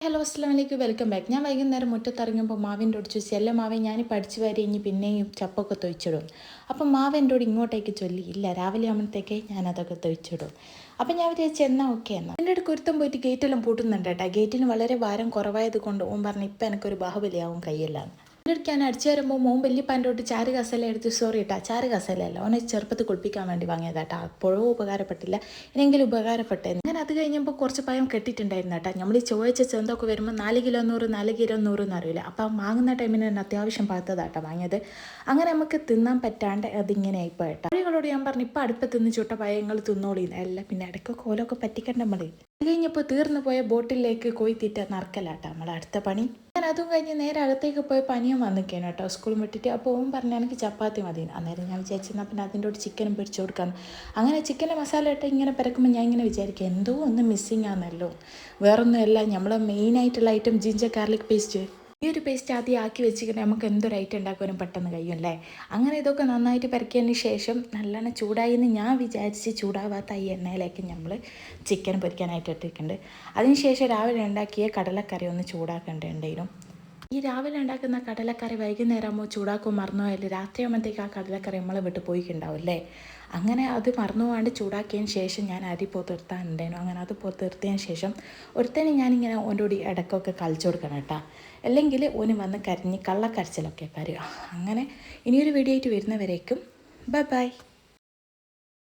Hello അസ്സലാമലൈക്കും welcome back. ഞാൻ വൈകുന്നേരം മുറ്റത്തിറങ്ങുമ്പോൾ മാവിൻ്റെ ഓട് ചോദിച്ചു എല്ലാ മാവൻ ഞാൻ പഠിച്ച് വാരി ഇനി പിന്നെയും ചപ്പൊക്കെ തൊഴിച്ചിടും. അപ്പം മാവൻ്റെ ഓട് ഇങ്ങോട്ടേക്ക് ചൊല്ലി ഇല്ല രാവിലെ ആകുമ്പോഴത്തേക്കേ ഞാനതൊക്കെ തൊഴിച്ചിടും. അപ്പം ഞാൻ വിചാരിച്ചു എന്നാൽ ഓക്കെ എന്നാൽ എൻ്റെ അടുത്ത് കുരുത്തം പോയിട്ട് ഗേറ്റെല്ലാം പൂട്ടുന്നുണ്ട് കേട്ടോ. ഗേറ്റിന് വളരെ ഭാരം കുറവായത് കൊണ്ട് ഓൻ പറഞ്ഞു ഇപ്പം എനിക്കൊരു ബാഹുബലിയാവും കയ്യെല്ലാം. എൻ്റെ അടുത്ത് ഞാൻ അടിച്ചു വരുമ്പോൾ മോൻ വലിയപ്പാൻ്റെ തൊട്ട് ചാറ് കസല എടുത്ത് സോറി കേട്ടോ ചാറ് കസലല്ല ഓനെ ചെറുപ്പത്തിൽ കുളിപ്പിക്കാൻ വേണ്ടി വാങ്ങിയതാട്ടോ. അപ്പോഴും ഉപകാരപ്പെട്ടില്ല ഇനിയെങ്കിലും ഉപകാരപ്പെട്ടേ. ഞാൻ അത് കഴിഞ്ഞപ്പോൾ കുറച്ച് പയം കെട്ടിയിട്ടുണ്ടായിരുന്നു കേട്ടോ. നമ്മൾ ഈ ചൊവ്വാഴ്ച ചെന്തൊക്കെ വരുമ്പോൾ 4 കിലോ 100 4 കിലോ 100 എന്നറിയില്ല. അപ്പം വാങ്ങുന്ന ടൈമിന് തന്നെ അത്യാവശ്യം പഴുത്തതാട്ടോ വാങ്ങിയത്. അങ്ങനെ നമുക്ക് തിന്നാൻ പറ്റാണ്ട് അതിങ്ങനെ ആയിപ്പോൾ കേട്ടോ. കുട്ടികളോട് ഞാൻ പറഞ്ഞു ഇപ്പം അടുപ്പത്ത് നിന്ന് ചുട്ട പയങ്ങൾ തിന്നോളിന്ന് അല്ല പിന്നെ ഇടയ്ക്കൊക്കെ ഓലൊക്കെ പറ്റിക്കണ്ട നമ്മൾ. അത് കഴിഞ്ഞപ്പോൾ തീർന്നു പോയ ബോട്ടിലേക്ക് കോയിത്തീറ്റ നറുക്കലാട്ടോ നമ്മളെ അടുത്ത പണി. ഞാൻ അതും കഴിഞ്ഞ് നേരെ അകത്തേക്ക് പോയ പനിയും വന്നിരിക്കുകയാണ് കേട്ടോ സ്കൂളും വിട്ടിട്ട്. അപ്പോൾ ഓൻ പറഞ്ഞു എനിക്ക് ചപ്പാത്തി മതി. അന്നേരം ഞാൻ വിചാരിച്ചെന്നാൽ പിന്നെ അതിൻ്റെ കൂടെ ചിക്കനും പിടിച്ചു കൊടുക്കാം. അങ്ങനെ ചിക്കൻ്റെ മസാല ഇട്ട് ഇങ്ങനെ പിറക്കുമ്പോൾ ഞാൻ ഇങ്ങനെ വിചാരിക്കുക എന്തോ ഒന്ന് മിസ്സിങ് ആണെന്നല്ലോ. വേറൊന്നുമല്ല നമ്മളെ മെയിനായിട്ടുള്ള ഐറ്റം ജിഞ്ചർ ഗാർലിക് പേസ്റ്റ്. ഈ ഒരു പേസ്റ്റ് ആദ്യം ആക്കി വെച്ചിട്ട് നമുക്ക് എന്തൊരു ഐറ്റം ഉണ്ടാക്കാനും പെട്ടെന്ന് കഴിയും അല്ലേ. അങ്ങനെ ഇതൊക്കെ നന്നായിട്ട് പെരക്കിയതിന് ശേഷം നല്ലോണം ചൂടായി എന്ന് ഞാൻ വിചാരിച്ച് ചൂടാവാത്ത ഈ എണ്ണയിലേക്ക് നമ്മൾ ചിക്കൻ പൊരിക്കാനായിട്ട് ഇട്ടിട്ടുണ്ട്. അതിനുശേഷം രാവിലെ ഉണ്ടാക്കിയ കടലക്കറി ഒന്ന് ചൂടാക്കേണ്ടതുണ്ടായിരുന്നു. ഈ രാവിലെ ഉണ്ടാക്കുന്ന കടലക്കറി വൈകുന്നേരം ആകുമ്പോൾ ചൂടാക്കും മറന്നുപോയാൽ രാത്രിയാകുമ്പോഴത്തേക്ക് ആ കടലക്കറി നമ്മളെ വിട്ട് പോയിട്ടുണ്ടാവും അല്ലേ. അങ്ങനെ അത് മറന്നുപോകാണ്ട് ചൂടാക്കിയതിന് ശേഷം ഞാൻ അരി പൊത്തിർത്താനുണ്ടായിരുന്നു. അങ്ങനെ അത് പൊത്തിർത്തിയതിന് ശേഷം ഒരുത്തന്നെ ഞാനിങ്ങനെ ഓൻ്റെ കൂടി ഇടയ്ക്കൊക്കെ കളിച്ചു കൊടുക്കണം കേട്ടോ. അല്ലെങ്കിൽ ഓന് വന്ന് കരഞ്ഞ് കള്ളക്കരച്ചിലൊക്കെ കരയുക. അങ്ങനെ ഇനിയൊരു വീഡിയോ ആയിട്ട് വരുന്നവരേക്കും ബൈ ബൈ.